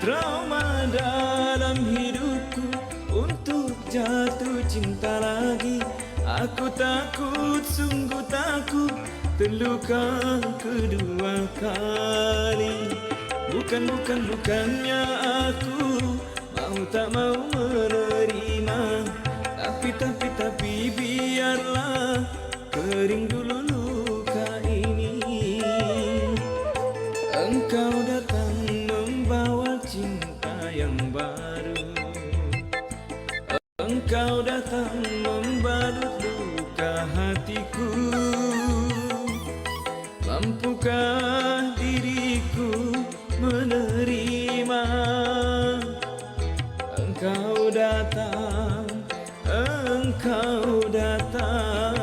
Trauma dalam hidupku untuk jatuh cinta lagi. Aku takut, sungguh takut terluka kedua kali. Bukannya aku mau tak mau menerima, tapi biarlah kering dulu luka ini. Engkau datang membawa cinta yang baru, engkau datang membalut luka hatiku. Mampukah diriku menerima engkau datang, engkau datang.